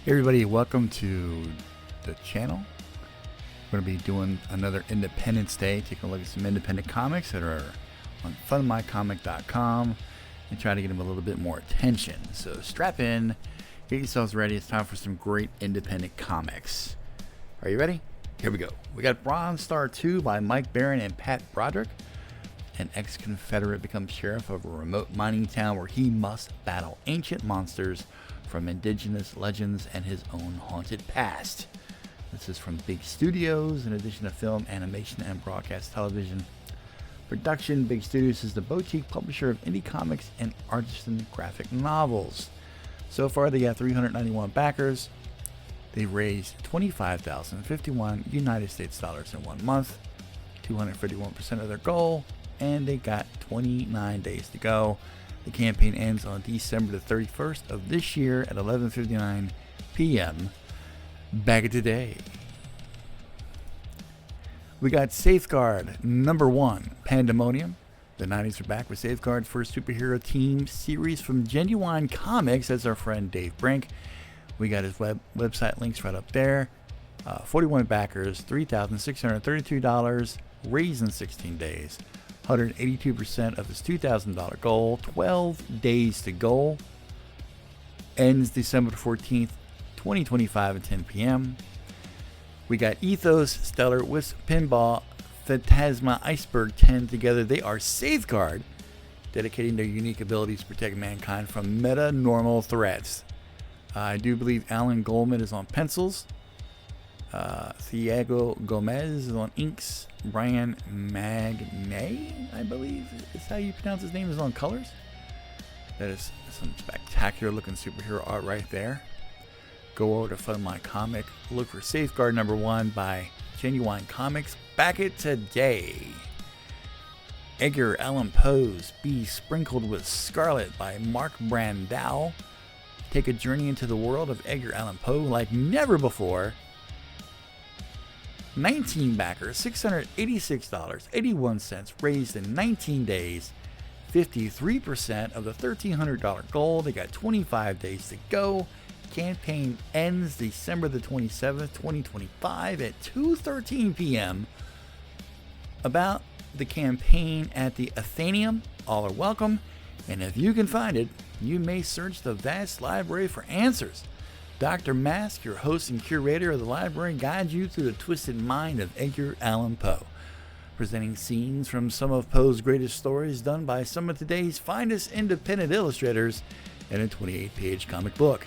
Hey everybody, welcome to the channel. We're going to be doing another Independence Day, taking a look at some independent comics that are on funmycomic.com and try to get them a little bit more attention. So strap in, get yourselves ready. It's time for some great independent comics. Are you ready? Here we go. We got Bronze Star 2 by Mike Baron and Pat Broderick. An ex-Confederate becomes sheriff of a remote mining town where he must battle ancient monsters from indigenous legends and his own haunted past. This is from Big Studios, in addition to film, animation, and broadcast television production. Big Studios is the boutique publisher of indie comics and artisan graphic novels. So far, they got 391 backers. They raised $25,051 United States dollars in 1 month, 251% of their goal, and they got 29 days to go. The campaign ends on December the 31st of this year at 11:59 p.m. Back at today. We got Safeguard number 1, Pandemonium. The 90s are back with Safeguard's first superhero team series from Genuine Comics. That's our friend Dave Brink. We got his website links right up there. 41 backers, $3,632, raised in 16 days. 182% of his $2,000 goal, 12 days to goal. Ends December 14th, 2025 at 10 p.m. We got Ethos, Stellar, Wisp, Pinball, Phantasma, Iceberg 10 together. They are Safeguard, dedicating their unique abilities to protect mankind from meta-normal threats. I do believe Alan Goldman is on pencils. Thiago Gomez is on inks. Brian Magnay, I believe is how you pronounce his name, is on colors. That is some spectacular looking superhero art right there. Go over to Fun My Comic. Look for Safeguard number 1 by Genuine Comics. Back it today. Edgar Allan Poe's Be Sprinkled with Scarlet by Mark Brandau. Take a journey into the world of Edgar Allan Poe like never before. 19 backers, $686.81, raised in 19 days. 53% of the $1,300 goal. They got 25 days to go. Campaign ends December the 27th, 2025 at 2:13 p.m. About the campaign at the Athenaeum, all are welcome. And if you can find it, you may search the vast library for answers. Dr. Mask, your host and curator of the library, guides you through the twisted mind of Edgar Allan Poe, presenting scenes from some of Poe's greatest stories done by some of today's finest independent illustrators in a 28-page comic book.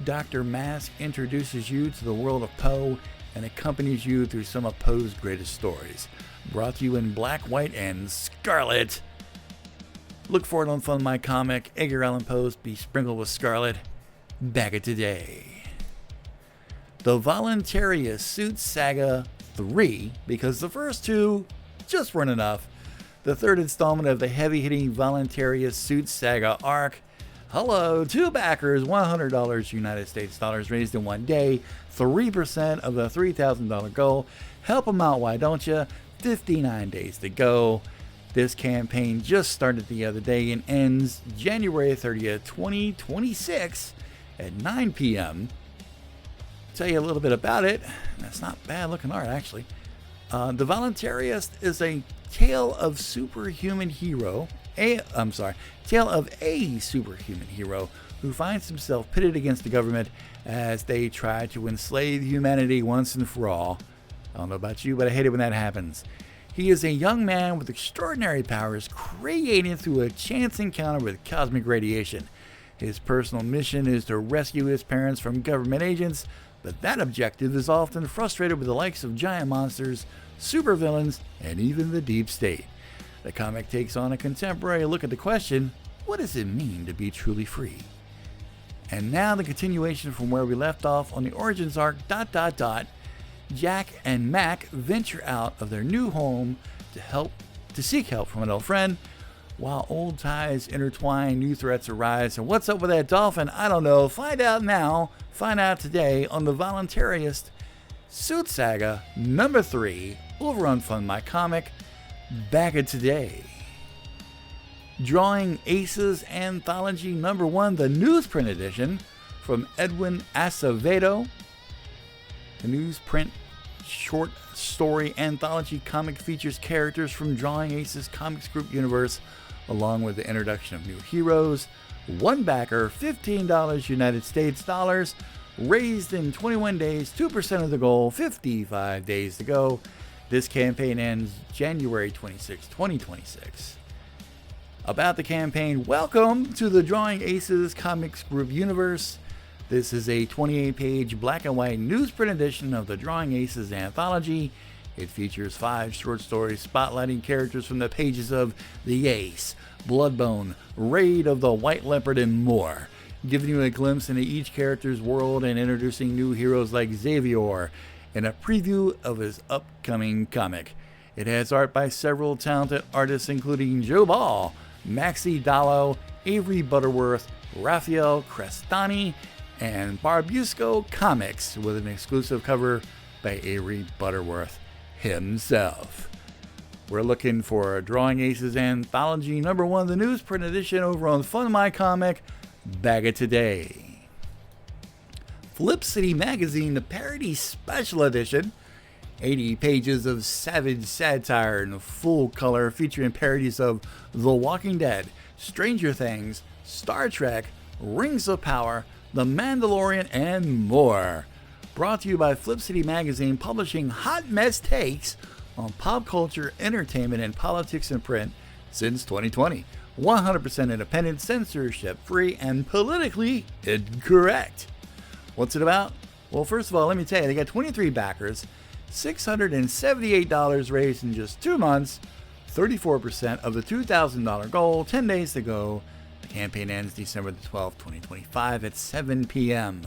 Dr. Mask introduces you to the world of Poe and accompanies you through some of Poe's greatest stories, brought to you in black, white, and scarlet. Look for it on Fun My Comic. Edgar Allan Poe's Be Sprinkled with Scarlet. Back at today. The Voluntarius Suit Saga 3, because the first two just weren't enough. The third installment of the heavy-hitting Voluntarius Suit Saga arc. Hello, 2 backers, $100 United States dollars, raised in 1 day. 3% of the $3,000 goal. Help them out, why don't you? 59 days to go. This campaign just started the other day and ends January 30th, 2026 at 9 p.m. Tell you a little bit about it. That's not bad looking art, actually. The Voluntarius is a tale of a superhuman hero who finds himself pitted against the government as they try to enslave humanity once and for all. I don't know about you, but I hate it when that happens. He is a young man with extraordinary powers created through a chance encounter with cosmic radiation. His personal mission is to rescue his parents from government agents, but that objective is often frustrated with the likes of giant monsters, supervillains, and even the deep state. The comic takes on a contemporary look at the question, what does it mean to be truly free? And now the continuation from where we left off on the Origins arc, Jack and Mac venture out of their new home to seek help from an old friend. While old ties intertwine, new threats arise. And what's up with that dolphin? I don't know. Find out now. Find out today on the Voluntarius Suit Saga number 3 over on Fun My Comic. Back at today. Drawing Aces Anthology number 1, the newsprint edition from Edwin Acevedo. The newsprint short story anthology comic features characters from Drawing Aces Comics Group universe, along with the introduction of new heroes. One backer, $15 United States dollars, raised in 21 days, 2% of the goal, 55 days to go. This campaign ends January 26, 2026. About the campaign, welcome to the Drawing Aces Comics Group universe. This is a 28-page black and white newsprint edition of the Drawing Aces anthology. It features 5 short stories spotlighting characters from the pages of The Ace, Bloodbone, Raid of the White Leopard, and more, giving you a glimpse into each character's world and introducing new heroes like Xavier and a preview of his upcoming comic. It has art by several talented artists including Joe Ball, Maxi Dallo, Avery Butterworth, Raphael Crestani, and Barbusco Comics, with an exclusive cover by Avery Butterworth himself. We're looking for Drawing Aces Anthology #1, the newsprint edition, over on Fun My Comic. Bag it today. Flip City Magazine, the Parody Special Edition. 80 pages of savage satire in full color, featuring parodies of The Walking Dead, Stranger Things, Star Trek, Rings of Power, The Mandalorian, and more. Brought to you by Flip City Magazine, publishing hot mess takes on pop culture, entertainment, and politics in print since 2020. 100% independent, censorship-free, and politically incorrect. What's it about? Well, first of all, let me tell you, they got 23 backers, $678 raised in just 2 months, 34% of the $2,000 goal, 10 days to go. The campaign ends December the 12th, 2025 at 7 p.m.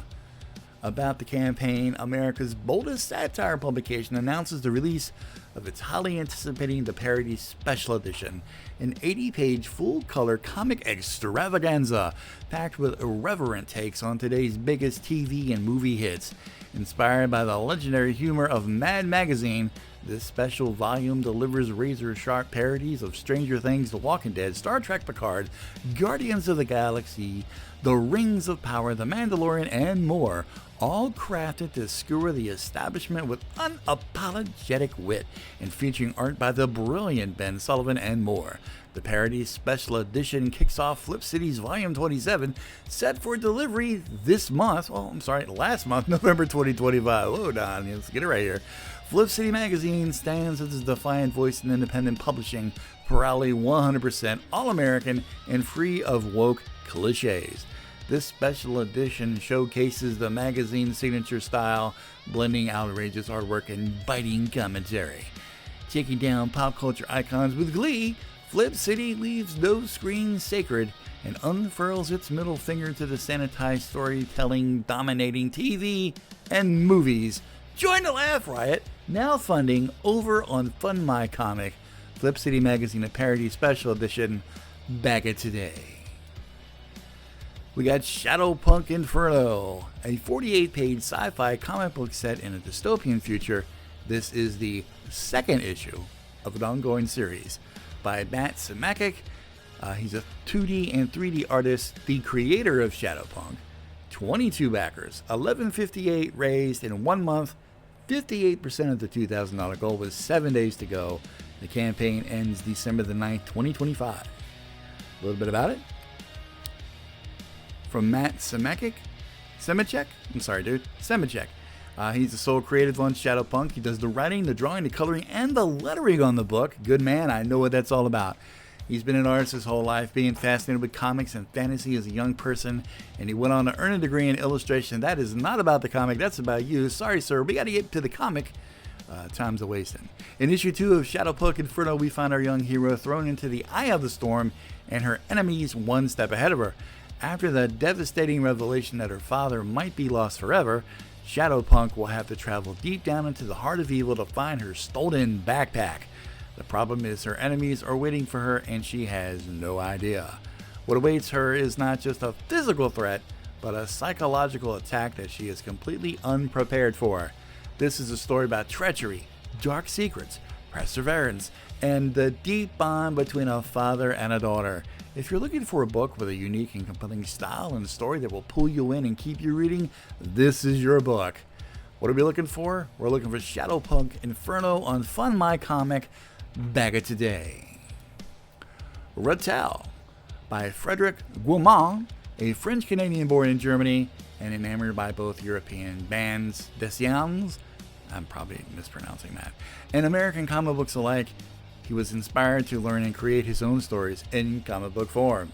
About the campaign, America's boldest satire publication announces the release of its highly anticipated The Parody Special Edition, an 80-page full-color comic extravaganza packed with irreverent takes on today's biggest TV and movie hits. Inspired by the legendary humor of Mad Magazine, this special volume delivers razor-sharp parodies of Stranger Things, The Walking Dead, Star Trek Picard, Guardians of the Galaxy, The Rings of Power, The Mandalorian, and more, all crafted to skewer the establishment with unapologetic wit and featuring art by the brilliant Ben Sullivan and more. The Parody Special Edition kicks off Flip City's Volume 27, set for delivery last month, November 2025. Hold on, let's get it right here. Flip City Magazine stands as a defiant voice in independent publishing, proudly 100% all-American and free of woke cliches. This special edition showcases the magazine's signature style, blending outrageous artwork and biting commentary. Taking down pop culture icons with glee, Flip City leaves no screen sacred and unfurls its middle finger to the sanitized storytelling dominating TV and movies. Join the laugh riot, now funding over on Fund My Comic. Flip City Magazine, a Parody Special Edition. Bag it today. We got Shadowpunk Inferno, a 48-page sci-fi comic book set in a dystopian future. This is the second issue of an ongoing series by Matt Semakic. He's a 2D and 3D artist, the creator of Shadowpunk. 22 backers, $11.58 raised in 1 month, 58% of the $2,000 goal with 7 days to go. The campaign ends December the 9th, 2025. A little bit about it. From Matt Semakic. Semachek? I'm sorry, dude. Semachek. He's the sole creative on Shadowpunk. He does the writing, the drawing, the coloring, and the lettering on the book. Good man. I know what that's all about. He's been an artist his whole life, being fascinated with comics and fantasy as a young person, and he went on to earn a degree in illustration. That is not about the comic. That's about you. Sorry, sir. We got to get to the comic. Time's a wasting. In issue 2 of Shadowpunk Inferno, we find our young hero thrown into the eye of the storm and her enemies one step ahead of her. After the devastating revelation that her father might be lost forever, Shadowpunk will have to travel deep down into the heart of evil to find her stolen backpack. The problem is her enemies are waiting for her and she has no idea. What awaits her is not just a physical threat, but a psychological attack that she is completely unprepared for. This is a story about treachery, dark secrets, perseverance, and the deep bond between a father and a daughter. If you're looking for a book with a unique and compelling style and story that will pull you in and keep you reading, this is your book. What are we looking for? We're looking for Shadowpunk Inferno on Fun My Comic. Bag it today. Rattel by Frederic Guillemot, a French-Canadian born in Germany and enamored by both European bands Desians, I'm probably mispronouncing that, and American comic books alike. He was inspired to learn and create his own stories in comic book form.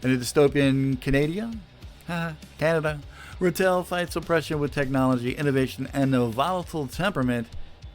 In a dystopian Canada, Rattel fights oppression with technology, innovation, and a volatile temperament.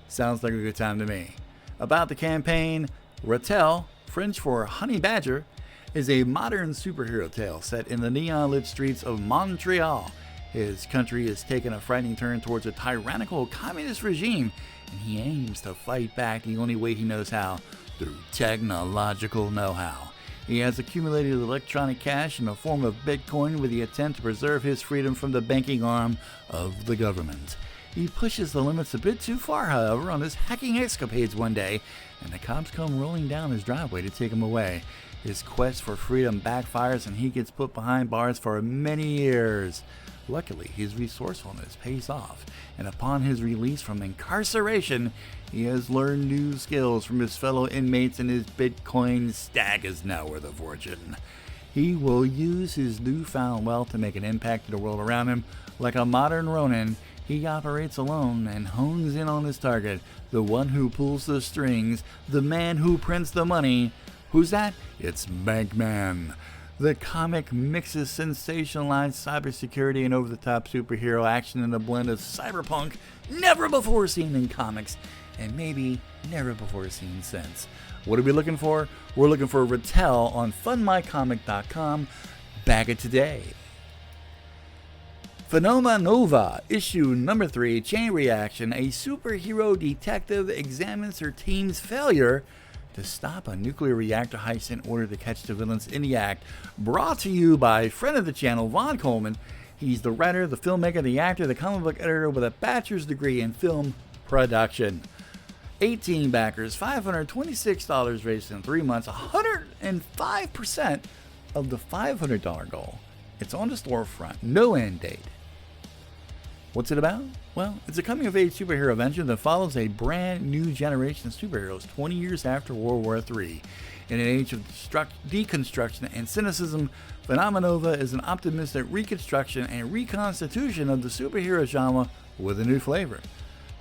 Sounds like a good time to me. About the campaign, Rattel, French for Honey Badger, is a modern superhero tale set in the neon-lit streets of Montreal. His country is taking a frightening turn towards a tyrannical communist regime, and he aims to fight back the only way he knows how, through technological know-how. He has accumulated electronic cash in the form of Bitcoin with the intent to preserve his freedom from the banking arm of the government. He pushes the limits a bit too far, however, on his hacking escapades one day, and the cops come rolling down his driveway to take him away. His quest for freedom backfires and he gets put behind bars for many years. Luckily, his resourcefulness pays off, and upon his release from incarceration, he has learned new skills from his fellow inmates, and his Bitcoin stack is now worth a fortune. He will use his newfound wealth to make an impact in the world around him. Like a modern Ronin, he operates alone and hones in on his target, the one who pulls the strings, the man who prints the money. Who's that? It's Bankman. The comic mixes sensationalized cybersecurity and over-the-top superhero action in a blend of cyberpunk never before seen in comics, and maybe never before seen since. What are we looking for? We're looking for Rattel on funmycomic.com. Bag it today. Phenomena Nova, issue number 3, Chain Reaction. A superhero detective examines her team's failure to stop a nuclear reactor heist in order to catch the villains in the act. Brought to you by friend of the channel, Vaughn Coleman. He's the writer, the filmmaker, the actor, the comic book editor with a bachelor's degree in film production. 18 backers, $526 raised in 3 months, 105% of the $500 goal. It's on the storefront, no end date. What's it about? Well, it's a coming-of-age superhero adventure that follows a brand new generation of superheroes 20 years after World War III. In an age of deconstruction and cynicism, Phenomena Nova is an optimistic reconstruction and reconstitution of the superhero genre with a new flavor.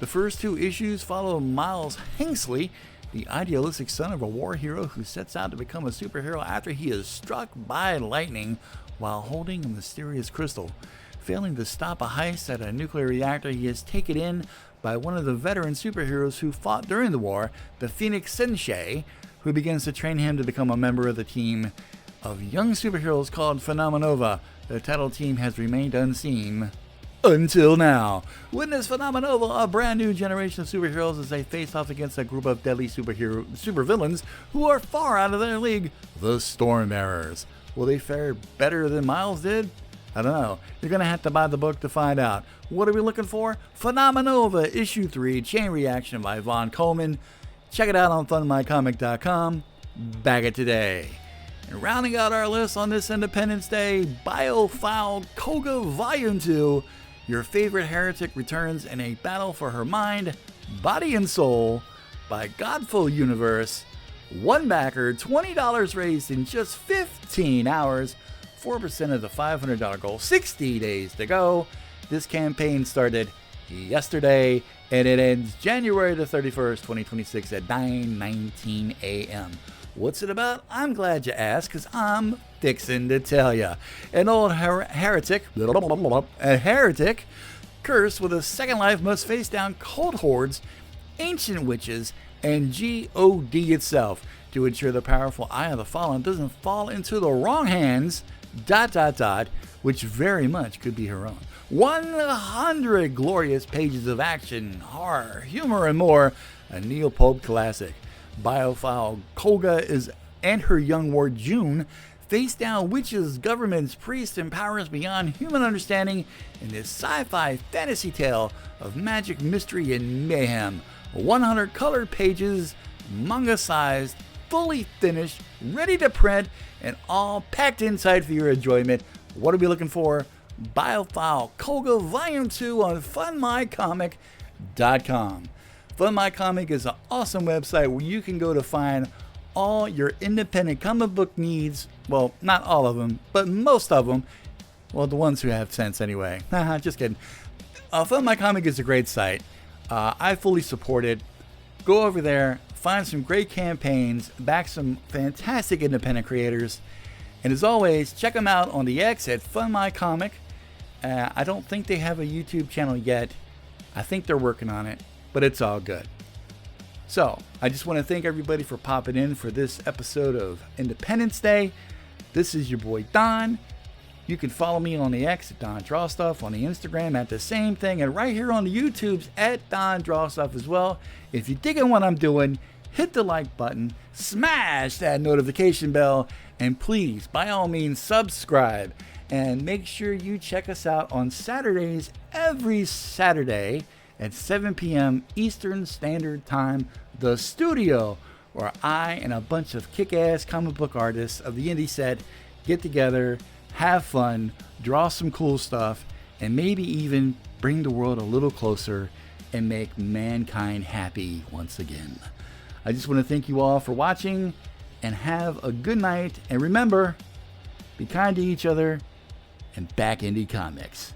The first 2 issues follow Miles Hengsley, the idealistic son of a war hero who sets out to become a superhero after he is struck by lightning while holding a mysterious crystal. Failing to stop a heist at a nuclear reactor, he is taken in by one of the veteran superheroes who fought during the war, the Phoenix Sensei, who begins to train him to become a member of the team of young superheroes called Phenomena Nova. The title team has remained unseen until now. Witness Phenomena Nova, a brand new generation of superheroes as they face off against a group of deadly supervillains who are far out of their league, the Stormbearers. Will they fare better than Miles did? I don't know. You're going to have to buy the book to find out. What are we looking for? Phenomena Nova, issue 3, Chain Reaction by Vaughn Coleman. Check it out on funmycomic.com. Bag it today. And rounding out our list on this Independence Day, Biofoul Koga Volume 2. Your favorite heretic returns in a battle for her mind, body, and soul by Godful Universe. 1 backer, $20 raised in just 15 hours. 4% of the $500 goal, 60 days to go. This campaign started yesterday and it ends January the 31st, 2026 at 9:19 a.m. What's it about? I'm glad you asked, because I'm fixing to tell you. An old heretic, cursed with a second life, must face down cold hordes, ancient witches, and God itself to ensure the powerful Eye of the Fallen doesn't fall into the wrong hands, ... which very much could be her own. 100 glorious pages of action, horror, humor, and more. A Neil Pope classic. Biofoul Koga and her young ward June face down witches, governments, priests, and powers beyond human understanding in this sci-fi fantasy tale of magic, mystery, and mayhem. 100 color pages, manga sized, fully finished, ready to print, and all packed inside for your enjoyment. What are we looking for? Biophile Koga Volume 2 on funmycomic.com. FunMyComic is an awesome website where you can go to find all your independent comic book needs. Well, not all of them, but most of them. Well, the ones who have sense anyway. Just kidding. FunMyComic is a great site. I fully support it. Go over there, find some great campaigns, back some fantastic independent creators. And as always, check them out on the X at FunMyComic. I don't think they have a YouTube channel yet. I think they're working on it, but it's all good. So, I just want to thank everybody for popping in for this episode of Independence Day. This is your boy Don. You can follow me on the X at Don Draw Stuff, on the Instagram at the same thing, and right here on the YouTubes at Don Draw Stuff as well. If you're digging what I'm doing, hit the like button, smash that notification bell, and please, by all means, subscribe. And make sure you check us out on Saturdays, every Saturday at 7 p.m. Eastern Standard Time, The Studio, where I and a bunch of kick-ass comic book artists of the indie set get together, have fun, draw some cool stuff, and maybe even bring the world a little closer and make mankind happy once again. I just want to thank you all for watching, and have a good night. And remember, be kind to each other, and back indie comics.